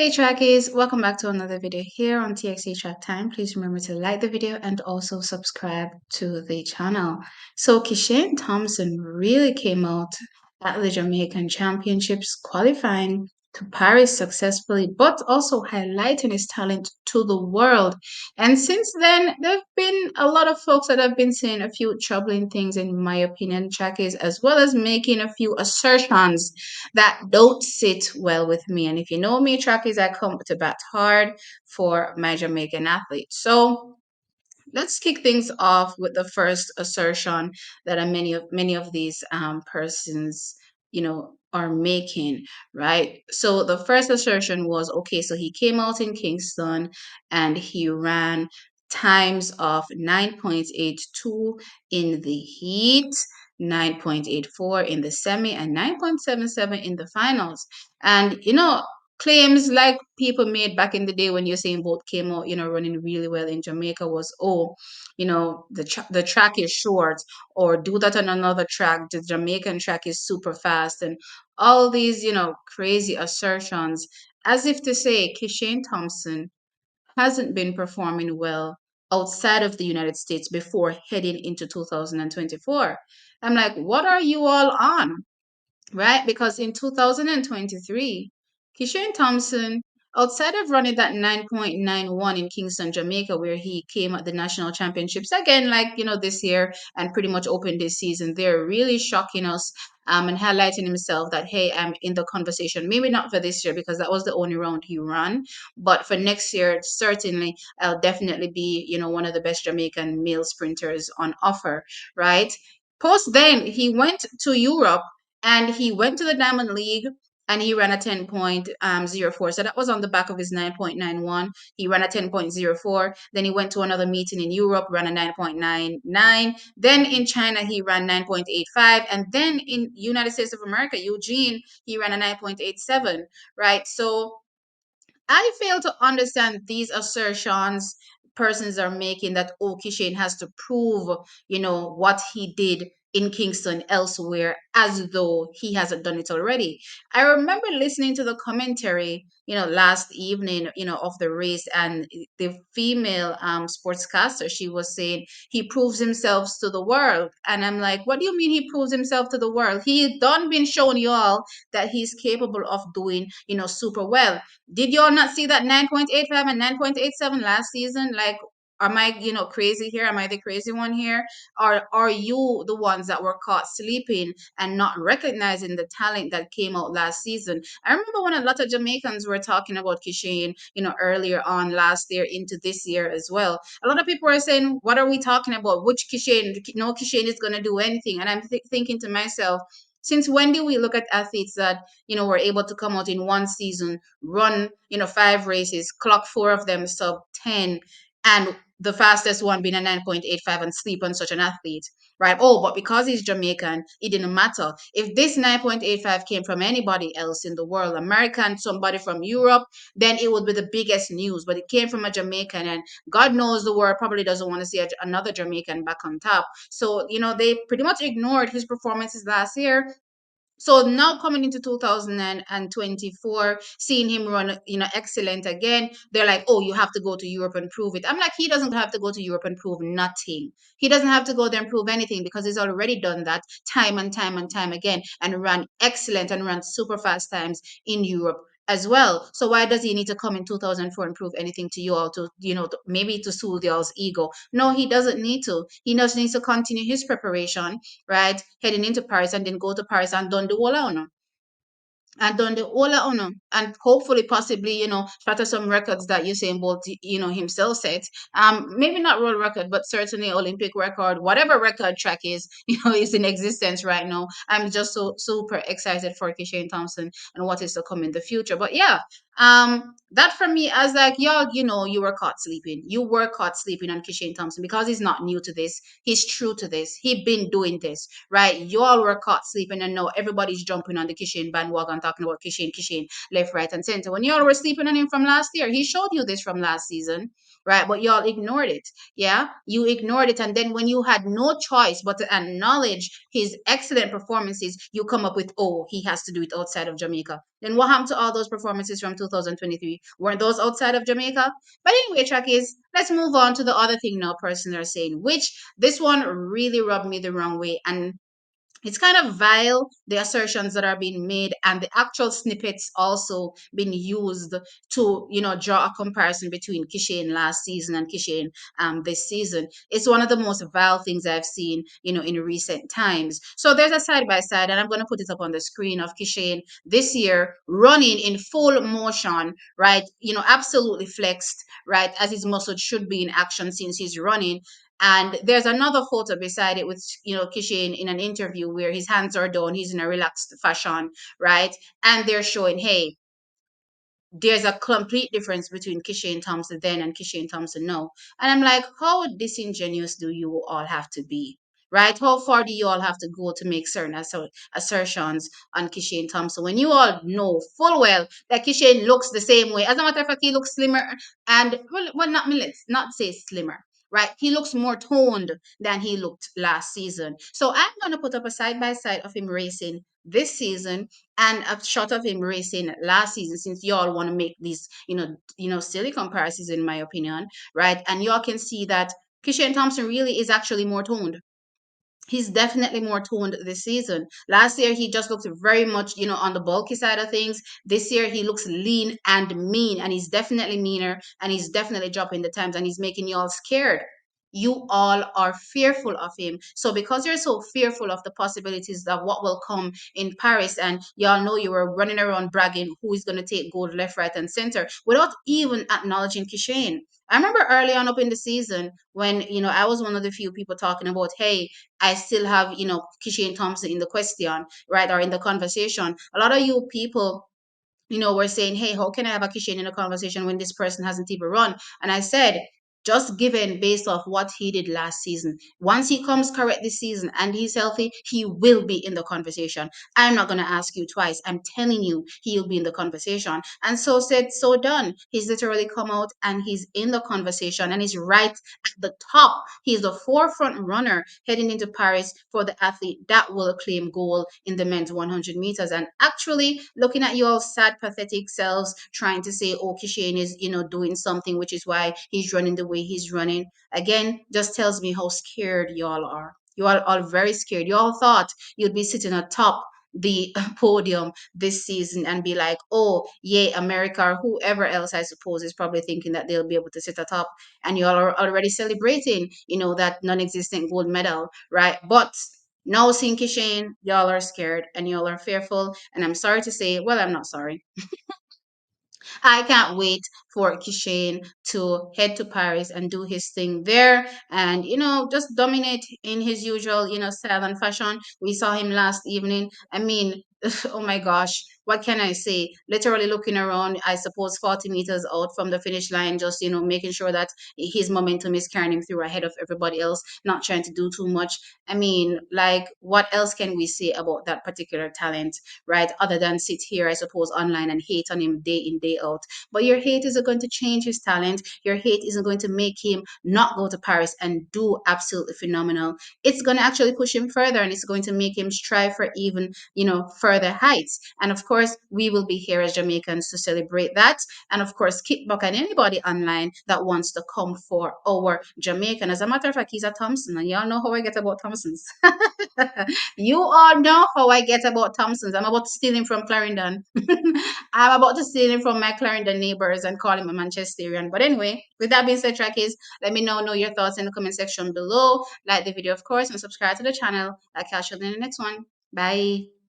Hey trackies, welcome back to another video here on TXT Track Time. Please remember to like the video and also subscribe to the channel. So Ken Thompson really came out at the Jamaican Championships qualifying to Paris successfully, but also highlighting his talent to the world. And since then, there have been a lot of folks that have been saying a few troubling things, in my opinion, trackies, as well as making a few assertions that don't sit well with me. And if you know me, trackies, I come to bat hard for my Jamaican athletes. So let's kick things off with the first assertion that many of these persons, are making, right? So the first assertion was okay. So he came out in Kingston and he ran times of 9.82 in the heat, 9.84 in the semi, and 9.77 in the finals. And claims like people made back in the day when Usain Bolt came out, running really well in Jamaica was, oh, the track is short, or do that on another track. The Jamaican track is super fast, and all these, crazy assertions, as if to say Ken Thompson hasn't been performing well outside of the United States before heading into 2024. I'm like, what are you all on? Right? Because in 2023, Kishane Thompson, outside of running that 9.91 in Kingston, Jamaica, where he came at the national championships again, like, this year and pretty much opened this season, they're really shocking us and highlighting himself that, hey, I'm in the conversation. Maybe not for this year because that was the only round he ran, but for next year, certainly, I'll definitely be, one of the best Jamaican male sprinters on offer, right? Post then, he went to Europe and he went to the Diamond League and he ran a 10.04. So that was on the back of his 9.91. He ran a 10.04. Then he went to another meeting in Europe, ran a 9.99. Then in China, he ran 9.85. And then in United States of America, Eugene, he ran a 9.87, right? So I fail to understand these assertions persons are making that Shane has to prove, what he did in Kingston elsewhere as though he hasn't done it already. I remember listening to the commentary, last evening, of the race, and the female sportscaster, she was saying he proves himself to the world. And I'm like, what do you mean he proves himself to the world? He done been showing you all that he's capable of doing, super well. Did y'all not see that 9.85 and 9.87 last season? Like, am I, crazy here? Am I the crazy one here? Or are you the ones that were caught sleeping and not recognizing the talent that came out last season? I remember when a lot of Jamaicans were talking about Kishane, earlier on last year into this year as well. A lot of people were saying, what are we talking about? Which Kishane? No Kishane is going to do anything. And I'm thinking to myself, since when do we look at athletes that, were able to come out in one season, run, 5 races, clock 4 of them sub 10, and the fastest one being a 9.85 and sleep on such an athlete, right? Oh, but because he's Jamaican, it didn't matter. If this 9.85 came from anybody else in the world, American, somebody from Europe, then it would be the biggest news. But it came from a Jamaican, and God knows the world probably doesn't want to see another Jamaican back on top. So, they pretty much ignored his performances last year. So now coming into 2024, seeing him run, excellent again, they're like, oh, you have to go to Europe and prove it. I'm like, he doesn't have to go to Europe and prove nothing. He doesn't have to go there and prove anything because he's already done that time and time and time again and ran excellent and ran super fast times in Europe as well. So why does he need to come in 2004 and prove anything to you all to, maybe to soothe y'all's ego? No, he doesn't need to. He just needs to continue his preparation, right? Heading into Paris and then go to Paris and done the whole and done the Ola Ono and hopefully possibly, shatter some records that Usain Bolt, himself set. Maybe not world record, but certainly Olympic record, whatever record track is, is in existence right now. I'm just so super excited for Kishane Thompson and what is to come in the future. But yeah, that for me, as like, y'all, you were caught sleeping. You were caught sleeping on Kishane Thompson because he's not new to this. He's true to this. He been doing this, right? You all were caught sleeping, and now everybody's jumping on the Kishane bandwagon, talking about Kishane, left, right, and center. When y'all were sleeping on him from last year, he showed you this from last season, right? But y'all ignored it. Yeah, you ignored it, and then when you had no choice but to acknowledge his excellent performances, you come up with, oh, he has to do it outside of Jamaica. Then what happened to all those performances from 2023? Weren't those outside of Jamaica? But anyway, track is, let's move on to the other thing now persons are saying, which this one really rubbed me the wrong way. And it's kind of vile, the assertions that are being made and the actual snippets also being used to, draw a comparison between Kishane last season and Kishane this season. It's one of the most vile things I've seen, in recent times. So there's a side by side, and I'm going to put it up on the screen, of Kishane this year running in full motion, right? Absolutely flexed, right, as his muscles should be in action since he's running. And there's another photo beside it with, Kishin in an interview where his hands are down, he's in a relaxed fashion, right? And they're showing, hey, there's a complete difference between Kishane Thompson then and Kishane Thompson now. And I'm like, how disingenuous do you all have to be? Right? How far do you all have to go to make certain assertions on Kishane Thompson when you all know full well that Kishane looks the same way? As a matter of fact, he looks slimmer and, well, not let's not say slimmer, right? He looks more toned than he looked last season. So I'm going to put up a side by side of him racing this season and a shot of him racing last season, since y'all want to make these, silly comparisons, in my opinion, right? And y'all can see that Kishan Thompson really is actually more toned. He's definitely more toned this season. Last year, he just looked very much, on the bulky side of things. This year, he looks lean and mean, and he's definitely meaner, and he's definitely dropping the times, and he's making y'all scared. You all are fearful of him. So because you're so fearful of the possibilities of what will come in Paris, and y'all know you were running around bragging who is going to take gold left, right, and center without even acknowledging Kishane. I remember early on up in the season when, I was one of the few people talking about, hey, I still have, Kishane Thompson in the question, right, or in the conversation. A lot of you people, were saying, hey, how can I have a Kishane in a conversation when this person hasn't even run? And I said, just given based off what he did last season. Once he comes correct this season and he's healthy, he will be in the conversation. I'm not going to ask you twice. I'm telling you, he'll be in the conversation. And so said, so done. He's literally come out and he's in the conversation and he's right at the top. He's the forefront runner heading into Paris for the athlete that will claim gold in the men's 100 meters. And actually, looking at your sad, pathetic selves trying to say, oh, Kishane is, doing something, which is why he's running the way he's running, again, just tells me how scared y'all are. You all are very scared. You all thought you'd be sitting atop the podium this season and be like, oh, yay, America, or whoever else, I suppose, is probably thinking that they'll be able to sit atop. And you all are already celebrating, that non existent gold medal, right? But now seeing Kishane, y'all are scared and y'all are fearful. And I'm sorry to say, well, I'm not sorry. I can't wait for Kishane to head to Paris and do his thing there and, just dominate in his usual, style and fashion. We saw him last evening. I mean, oh my gosh, what can I say? Literally looking around, I suppose 40 meters out from the finish line, just, making sure that his momentum is carrying him through ahead of everybody else, not trying to do too much. I mean, like, what else can we say about that particular talent, right? Other than sit here, I suppose, online and hate on him day in, day out. But your hate isn't going to change his talent. Your hate isn't going to make him not go to Paris and do absolutely phenomenal. It's going to actually push him further and it's going to make him strive for even, further heights. And of course, we will be here as Jamaicans to celebrate that. And of course, kick back on anybody online that wants to come for our Jamaican. As a matter of fact, he's a Thompson, and y'all know how I get about Thompsons. You all know how I get about Thompsons. I'm about to steal him from Clarendon. I'm about to steal him from my Clarendon neighbors and call him a Manchesterian. But anyway, with that being said, Trackies, let me know your thoughts in the comment section below. Like the video, of course, and subscribe to the channel. I'll catch you in the next one. Bye.